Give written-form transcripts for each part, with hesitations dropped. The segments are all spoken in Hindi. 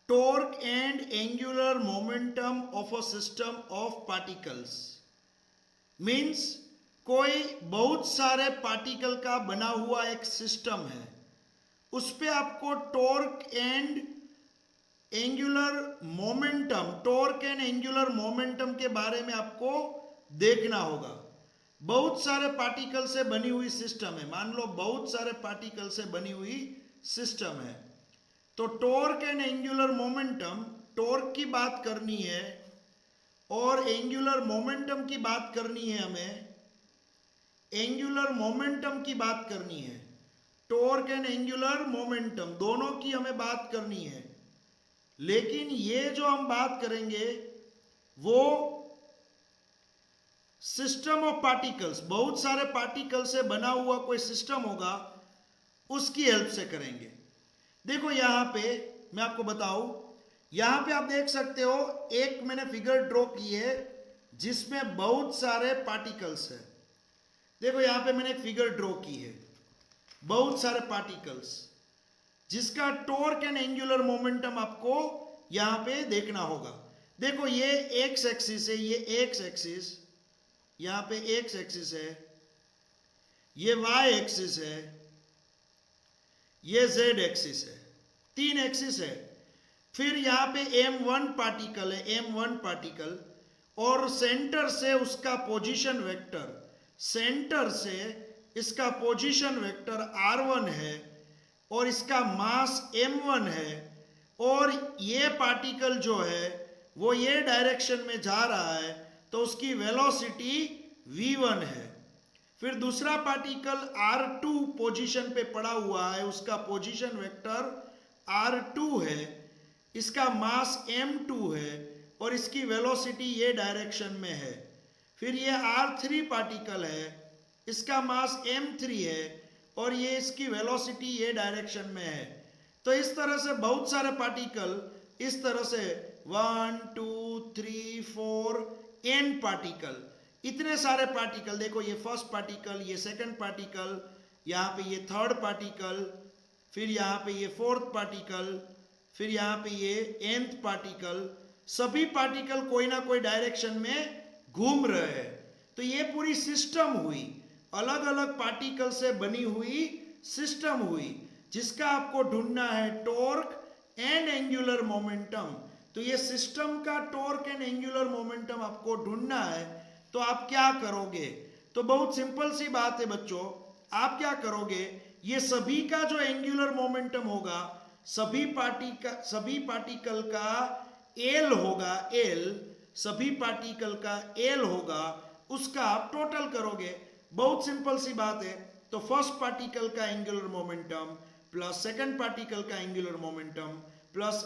torque and angular momentum of a system of particles means कोई बहुत सारे पार्टिकल का बना हुआ एक सिस्टम है, उस पे आपको टॉर्क एंड एंगुलर मोमेंटम के बारे में आपको देखना होगा। बहुत सारे पार्टिकल से बनी हुई सिस्टम है, मान लो बहुत सारे पार्टिकल से बनी हुई सिस्टम है, तो torque and angular momentum, torque की बात करनी है और एंगुलर मोमेंटम की बात करनी है, हमें एंगुलर मोमेंटम की बात करनी है। टॉर्क एंड एंगुलर मोमेंटम दोनों की हमें बात करनी है, लेकिन ये जो हम बात करेंगे वो सिस्टम ऑफ पार्टिकल्स, बहुत सारे पार्टिकल से बना हुआ कोई सिस्टम होगा, उसकी हेल्प से करेंगे। देखो यहां पे मैं आपको बताऊं, यहां पे आप देख सकते हो एक मैंने फिगर ड्रॉ की है जिसमें बहुत सारे पार्टिकल्स है। देखो यहां पे मैंने एक फिगर ड्रॉ की है, बहुत सारे पार्टिकल्स, जिसका टॉर्क एंड एंगुलर मोमेंटम आपको यहां पे देखना होगा। देखो ये एक्स एक्सिस है, ये एक्स एक्सिस, यहां पे एक्स एक्सिस है, ये वाई एक्सिस है, ये जेड एक्सिस है, तीन एक्सिस है। फिर यहां पे m1 पार्टिकल है, m1 पार्टिकल, और सेंटर से उसका पोजीशन वेक्टर, सेंटर से इसका पोजीशन वेक्टर r1 है और इसका मास m1 है, और ये पार्टिकल जो है वो ये डायरेक्शन में जा रहा है तो उसकी वेलोसिटी v1 है। फिर दूसरा पार्टिकल r2 पोजीशन पे पड़ा हुआ है, उसका पोजीशन वेक्टर r2 है, इसका मास m2 है और इसकी वेलोसिटी ये डायरेक्शन में है। फिर ये r3 पार्टिकल है, इसका मास m3 है और ये इसकी वेलोसिटी ये डायरेक्शन में है। तो इस तरह से बहुत सारे पार्टिकल, इस तरह से 1 2 3 4 n पार्टिकल, इतने सारे पार्टिकल। देखो ये फर्स्ट पार्टिकल, ये सेकंड पार्टिकल, यहाँ पे ये थर्ड पार्टिकल, फिर यहाँ पे ये फोर्थ पार्टिकल, फिर यहाँ पे ये nth पार्टिकल, सभी पार्टिकल कोई ना कोई डायरेक्शन में घूम रहे हैं। तो ये पूरी सिस्टम हुई, अलग अलग पार्टिकल से बनी हुई सिस्टम हुई, जिसका आपको ढूंढना है टॉर्क एंड एंगुलर मोमेंटम। तो ये सिस्टम का टॉर्क एंड एंगुलर मोमेंटम आपको ढूंढना है, तो आप क्या करोगे? तो बहुत सिंपल सी बात है बच्चों, आप क्या करोगे, ये सभी का जो एंगुलर मोमेंटम होगा, सभी पार्टिकल का एल होगा, एल, सभी पार्टिकल का एल होगा, उसका आप टोटल करोगे। बहुत सिंपल सी बात है। तो फर्स्ट पार्टिकल का angular momentum plus second particle का angular momentum plus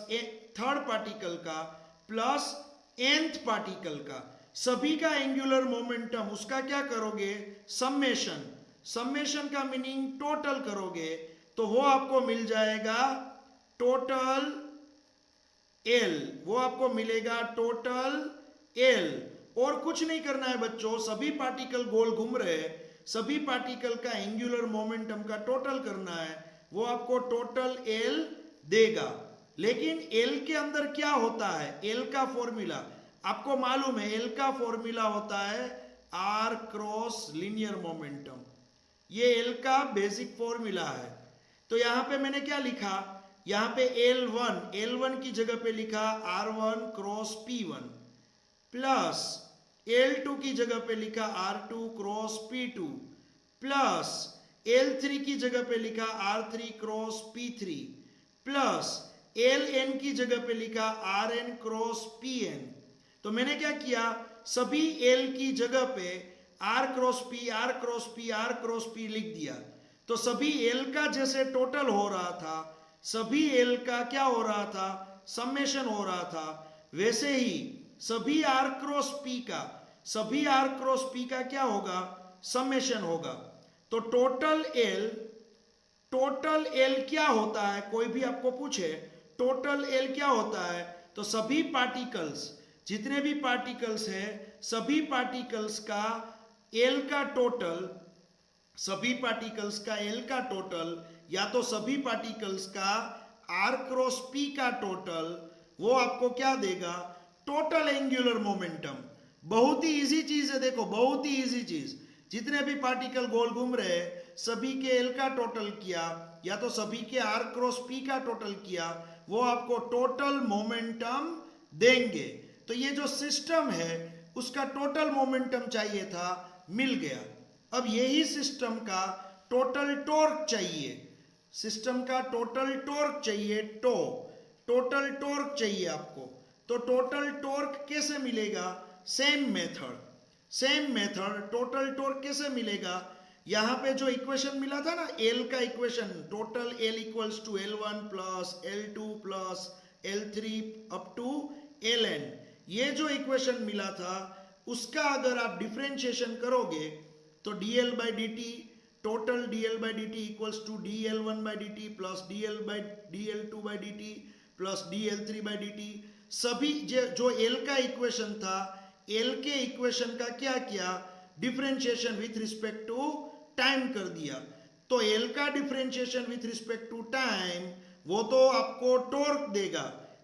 third particle का प्लस nth पार्टिकल का, सभी का एंगुलर मोमेंटम, उसका क्या करोगे, समेशन। समेशन का मीनिंग टोटल करोगे, तो वो आपको मिल जाएगा टोटल एल, वो आपको मिलेगा टोटल एल। और कुछ नहीं करना है बच्चों, सभी पार्टिकल गोल घूम रहे हैं, सभी पार्टिकल का एंगुलर मोमेंटम का टोटल करना है, वो आपको टोटल एल देगा। लेकिन एल के अंदर क्या होता है, एल का फॉर्मूला आपको मालूम है, एल का फॉर्मूला होता है आर क्रॉस लीनियर मोमेंटम, ये एल का बेसिक फॉर्मूला है। तो यहां पे मैंने क्या लिखा, यहां पे L1 की जगह पे लिखा R1 cross P1 plus L2 की जगह पे लिखा R2 cross P2 plus L3 की जगह पे लिखा R3 cross P3 plus Ln की जगह पे लिखा Rn क्रॉस Pn। तो मैंने क्या किया, सभी L की जगह पे R cross P, R cross P, R cross P लिख दिया। तो सभी L का जैसे टोटल हो रहा था, सभी L का क्या हो रहा था, समेशन हो रहा था, वैसे ही सभी R क्रॉस P का, सभी R क्रॉस P का क्या होगा, समेशन होगा। तो टोटल L क्या होता है, कोई भी आपको पूछे टोटल L क्या होता है, तो सभी पार्टिकल्स, जितने भी पार्टिकल्स हैं, सभी पार्टिकल्स का L का टोटल, सभी पार्टिकल्स का L का टोटल, या तो सभी पार्टिकल्स का आर क्रॉस पी का टोटल, वो आपको क्या देगा, टोटल एंगुलर मोमेंटम। बहुत ही इजी चीज है, देखो बहुत ही इजी चीज। जितने भी पार्टिकल गोल घूम रहे हैं सभी के एल का टोटल किया या तो सभी के आर क्रॉस पी का टोटल किया, वो आपको टोटल मोमेंटम देंगे। तो ये जो सिस्टम है उसका टोटल मोमेंटम चाहिए था, मिल गया। अब यही सिस्टम का टोटल टॉर्क चाहिए, सिस्टम का टोटल टॉर्क चाहिए, टोटल टॉर्क चाहिए आपको। तो टोटल टॉर्क कैसे मिलेगा, सेम मेथड टोटल टॉर्क कैसे मिलेगा। यहां पे जो इक्वेशन मिला था ना, एल का equation, total L equals to L1 plus L2 plus L3 up to Ln, ये जो इक्वेशन मिला था उसका अगर आप डिफरेंशिएशन करोगे तो dl by dt, total dl by dt equals to dl1 by dt plus dl2 by dt plus dl3 by dt। सभी जो L का इक्वेशन था, L के इक्वेशन का क्या किया, differentiation with respect to time कर दिया। तो L का differentiation with respect to time वो तो आपको टॉर्क देगा,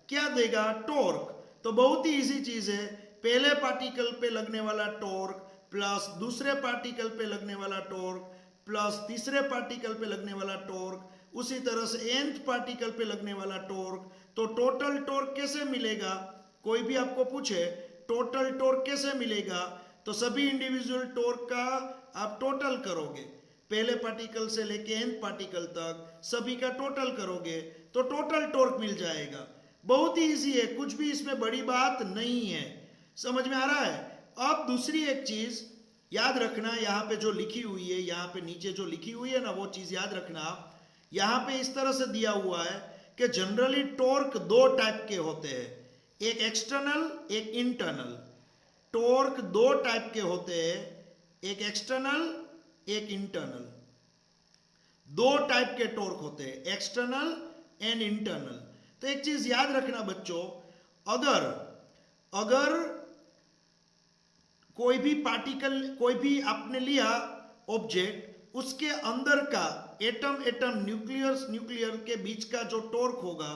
क्या देगा, टॉर्क। तो बहुत ही इजी चीज है, पहले पार्टिकल पे लगने वाला टॉर्क प्लस दूसरे पार्टिकल पे लगने वाला टॉर्क प्लस तीसरे पार्टिकल पे लगने वाला टॉर्क, उसी तरह से nth पार्टिकल पे लगने वाला टॉर्क। तो टोटल टॉर्क कैसे मिलेगा, कोई भी आपको पूछे टोटल टॉर्क कैसे मिलेगा, तो सभी इंडिविजुअल टॉर्क का आप टोटल करोगे, पहले पार्टिकल से लेके nth पार्टिकल तक सभी का टोटल करोगे तो टोटल टॉर्क मिल जाएगा। बहुत ही इजी है, कुछ भी इसमें बड़ी बात नहीं है, समझ में आ रहा है। अब दूसरी एक चीज याद रखना, यहाँ पे जो लिखी हुई है, यहाँ पे नीचे जो लिखी हुई है ना, वो चीज याद रखना। यहाँ पे इस तरह से दिया हुआ है कि जनरली टॉर्क दो टाइप के होते हैं, एक एक्सटर्नल एक इंटरनल। टॉर्क दो टाइप के होते हैं, एक एक्सटर्नल एक इंटरनल, दो टाइप के टॉर्क होते हैं, एक्सटर्नल एंड इंटरनल। तो एक चीज याद रखना बच्चों, अगर कोई भी पार्टिकल, कोई भी आपने लिया ऑब्जेक्ट, उसके अंदर का एटम न्यूक्लियर के बीच का जो टॉर्क होगा,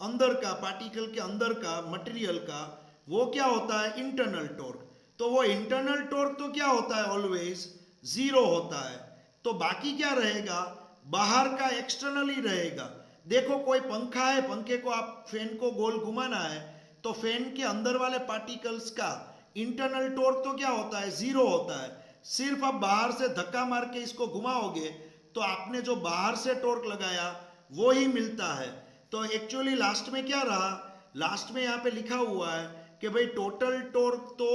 अंदर का पार्टिकल के अंदर का मटेरियल का, वो क्या होता है, इंटरनल टॉर्क। तो वो इंटरनल टॉर्क तो क्या होता है, ऑलवेज जीरो होता है। तो बाकी क्या रहेगा, बाहर का एक्सटर्नल ही रहेगा। देखो कोई पंखा है, पंखे को आप फैन को गोल घुमाना है तो फैन के अंदर वाले पार्टिकल्स का इंटरनल टॉर्क तो क्या होता है, जीरो होता है। सिर्फ आप बाहर से धक्का मार के इसको घुमाओगे तो आपने जो बाहर से टॉर्क लगाया वो ही मिलता है। तो एक्चुअली लास्ट में क्या रहा, लास्ट में यहाँ पे लिखा हुआ है कि भाई टोटल टॉर्क तो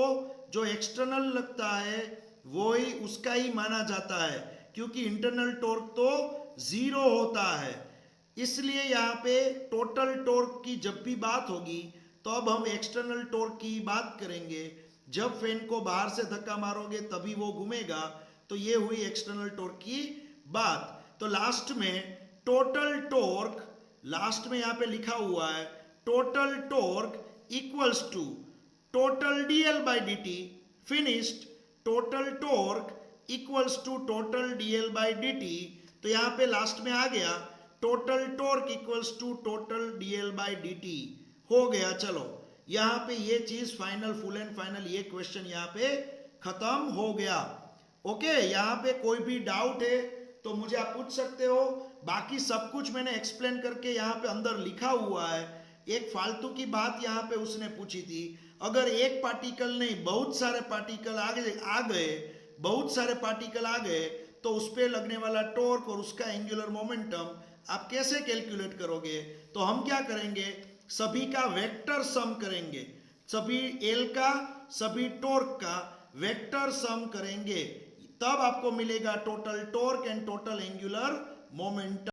जो एक्सटर्नल लगता है वो ही उसका ही माना जाता है, क्योंकि इंटरनल टॉर्क तो जीरो होता है। इसलिए यहाँ पे टोटल टॉर्क की जब भी बात होगी तो अब हम एक्सटर्नल टॉर्क की बात करेंगे। जब फैन को बाहर से धक्का मारोगे तभी वो घूमेगा, तो ये हुई एक्सटर्नल टॉर्क की बात। तो लास्ट में टोटल टॉर्क, लास्ट में यहाँ पे लिखा हुआ है total torque equals to total dl by dt, finished, total torque equals to total dl by dt। तो यहाँ पे लास्ट में आ गया total torque equals to total dl by dt, हो गया। चलो यहाँ पे ये चीज फाइनल, फुल एंड फाइनल, ये क्वेश्चन यहाँ पे खत्म हो गया। ओके, यहाँ पे कोई भी डाउट है तो मुझे आप पूछ सकते हो। बाकी सब कुछ मैंने एक्सप्लेन करके यहाँ पे अंदर लिखा हुआ है। एक फालतू की बात यहाँ पे उसने पूछी थी, अगर एक पार्टिकल नहीं बहुत सारे पार्टिकल आ गए, बहुत सारे पार्टिकल आ गए तो उस पर लगने वाला टॉर्क और उसका एंगुलर मोमेंटम आप कैसे कैलकुलेट करोगे। तो हम क्या करेंगे, सभी का वेक्टर सम करेंगे, सभी एल का सभी टॉर्क का वेक्टर सम करेंगे, तब आपको मिलेगा total torque and total angular momentum.